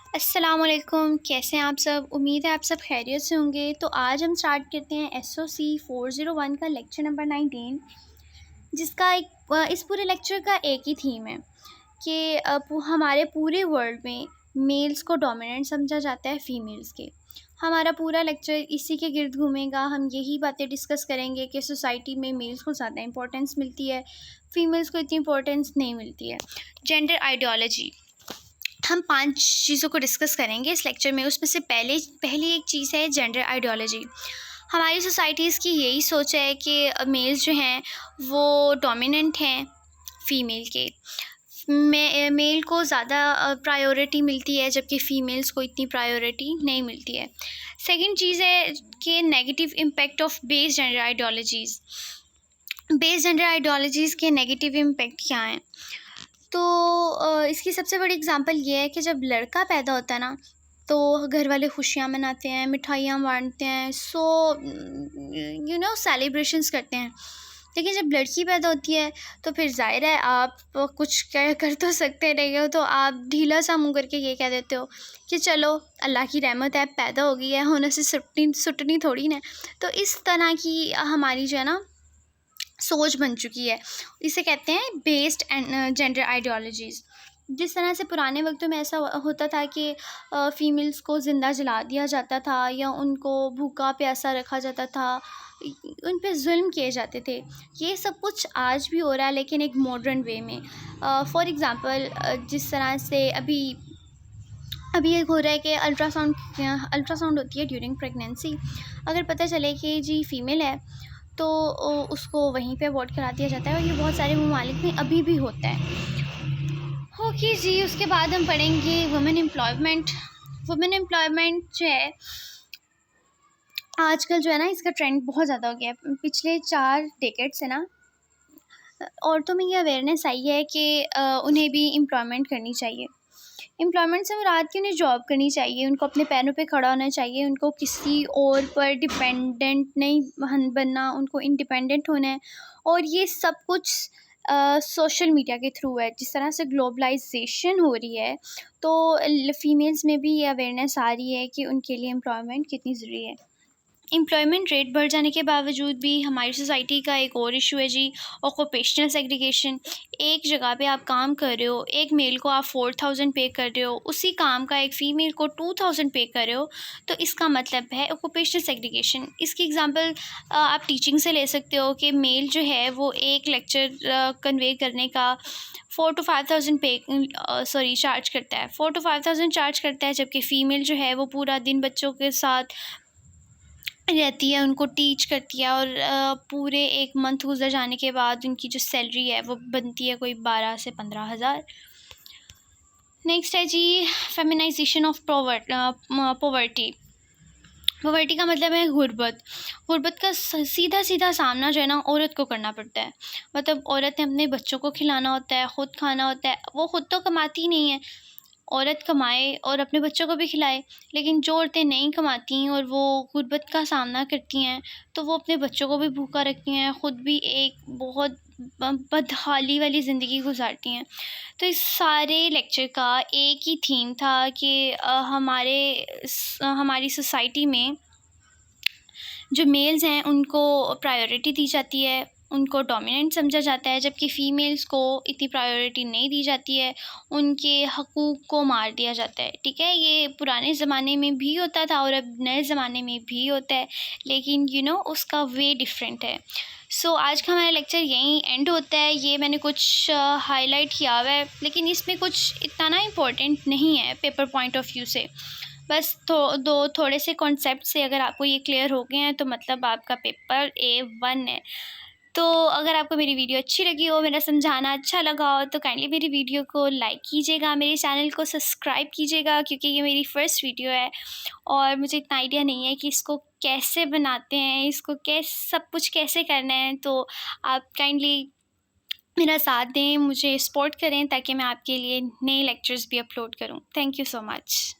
अस्सलामुअलैकुम, कैसे हैं आप सब। उम्मीद है आप सब खैरियत से होंगे। तो आज हम स्टार्ट करते हैं SOC 401 का लेक्चर नंबर 19, जिसका इस पूरे लेक्चर का एक ही थीम है कि हमारे पूरे वर्ल्ड में मेल्स को डोमिनेंट समझा जाता है फीमेल्स के। हमारा पूरा लेक्चर इसी के गिर्द घूमेगा। हम यही बातें डिस्कस करेंगे कि सोसाइटी में मेल्स को ज़्यादा इंपॉर्टेंस मिलती है, फीमेल्स को इतनी इंपॉर्टेंस नहीं मिलती है। जेंडर आइडियोलॉजी, हम 5 चीज़ों को डिस्कस करेंगे इस लेक्चर में। उसमें से पहली एक चीज़ है जेंडर आइडियोलॉजी। हमारी सोसाइटीज़ की यही सोच है कि मेल्स जो हैं वो डोमिनेंट हैं फ़ीमेल के। मेल को ज़्यादा प्रायोरिटी मिलती है, जबकि फ़ीमेल्स को इतनी प्रायोरिटी नहीं मिलती है। सेकंड चीज़ है कि negative impact of base gender ideologies. Base gender ideologies के नेगेटिव इम्पैक्ट क्या हैं? तो इसकी सबसे बड़ी एग्ज़ाम्पल ये है कि जब लड़का पैदा होता है ना, तो घर वाले खुशियाँ मनाते हैं, मिठाइयाँ बाँटते हैं, सेलिब्रेशंस करते हैं। लेकिन जब लड़की पैदा होती है तो फिर ज़ाहिर है आप कुछ कर तो सकते नहीं हो, तो आप ढीला सा मुँह करके ये कह देते हो कि चलो अल्लाह की रहमत है, पैदा हो गई है, होने से सुटनी थोड़ी ना है। तो इस तरह की हमारी जो है ना सोच बन चुकी है। इसे कहते हैं बेस्ड एंड जेंडर आइडियोलॉजीज़। जिस तरह से पुराने वक्तों में ऐसा होता था कि फ़ीमेल्स को ज़िंदा जला दिया जाता था या उनको भूखा प्यासा रखा जाता था, उन पे जुल्म किए जाते थे। ये सब कुछ आज भी हो रहा है, लेकिन एक मॉडर्न वे में। फॉर एग्ज़ाम्पल जिस तरह से अभी अभी एक हो रहा है कि अल्ट्रासाउंड होती है ड्यूरिंग प्रेगनेंसी। अगर पता चले कि जी फ़ीमेल है तो उसको वहीं पे अबॉर्ट करा दिया जाता है, और ये बहुत सारे ममालिक में अभी भी होता है। ओके जी, उसके बाद हम पढ़ेंगे वुमेन एम्प्लॉयमेंट। वुमेन एम्प्लॉयमेंट जो है आजकल जो है ना, इसका ट्रेंड बहुत ज़्यादा हो गया है। पिछले 4 डेकेड से ना औरतों में ये अवेयरनेस आई है कि उन्हें भी एम्प्लॉयमेंट करनी चाहिए। एम्प्लॉयमेंट से मुराद कि उन्हें जॉब करनी चाहिए, उनको अपने पैरों पे खड़ा होना चाहिए, उनको किसी और पर डिपेंडेंट नहीं बनना, उनको इंडिपेंडेंट होना है। और ये सब कुछ सोशल मीडिया के थ्रू है। जिस तरह से ग्लोबलाइजेशन हो रही है, तो फीमेल्स में भी ये अवेयरनेस आ रही है कि उनके लिए एम्प्लॉयमेंट कितनी ज़रूरी है। एम्प्लॉयमेंट रेट बढ़ जाने के बावजूद भी हमारी सोसाइटी का एक और इशू है जी, ऑक्यूपेशनल सेग्रीगेशन। एक जगह पे आप काम कर रहे हो, एक मेल को आप 4000 पे कर रहे हो, उसी काम का एक फ़ीमेल को 2000 पे कर रहे हो, तो इसका मतलब है ऑक्यूपेशनल सेग्रीगेशन। इसकी एग्जांपल आप टीचिंग से ले सकते हो कि मेल जो है वो एक लेक्चर कन्वे करने का 4 to 5000 चार्ज करता है, 4 to 5000 चार्ज करता है, जबकि फ़ीमेल जो है वो पूरा दिन बच्चों के साथ रहती है, उनको टीच करती है, और पूरे 1 मंथ गुज़र जाने के बाद उनकी जो सैलरी है वो बनती है कोई 12 से 15,000। नेक्स्ट है जी फेमिनाइजेशन ऑफ पॉवर्टी। पॉवर्टी का मतलब है गुर्बत। गुर्बत का सीधा सीधा सामना जो है ना, औरत को करना पड़ता है। मतलब औरत ने अपने बच्चों को खिलाना होता है, ख़ुद खाना होता है। वो ख़ुद तो कमाती नहीं है, औरत कमाए और अपने बच्चों को भी खिलाए। लेकिन जो औरतें नहीं कमाती और वो गुर्बत का सामना करती हैं, तो वो अपने बच्चों को भी भूखा रखती हैं, ख़ुद भी एक बहुत बदहाली वाली ज़िंदगी गुजारती हैं। तो इस सारे लेक्चर का एक ही थीम था कि हमारी सोसाइटी में जो मेल्स हैं उनको प्रायोरिटी दी जाती है, उनको डोमिनेंट समझा जाता है, जबकि फ़ीमेल्स को इतनी प्रायोरिटी नहीं दी जाती है, उनके हकूक़ को मार दिया जाता है। ठीक है, ये पुराने ज़माने में भी होता था और अब नए ज़माने में भी होता है, लेकिन उसका वे डिफरेंट है। सो आज का हमारा लेक्चर यहीं एंड होता है। ये मैंने कुछ हाईलाइट किया हुआ है, लेकिन इसमें कुछ इतना ना इम्पोर्टेंट नहीं है पेपर पॉइंट ऑफ व्यू से। बस थोड़े से कॉन्सेप्ट से अगर आपको ये क्लियर हो गए हैं, तो मतलब आपका पेपर A1 है। तो अगर आपको मेरी वीडियो अच्छी लगी हो, मेरा समझाना अच्छा लगा हो, तो काइंडली मेरी वीडियो को लाइक कीजिएगा, मेरे चैनल को सब्सक्राइब कीजिएगा, क्योंकि ये मेरी फ़र्स्ट वीडियो है और मुझे इतना आइडिया नहीं है कि इसको कैसे बनाते हैं, इसको सब कुछ कैसे करना है। तो आप काइंडली मेरा साथ दें, मुझे सपोर्ट करें, ताकि मैं आपके लिए नए लेक्चर्स भी अपलोड करूँ। Thank you so much.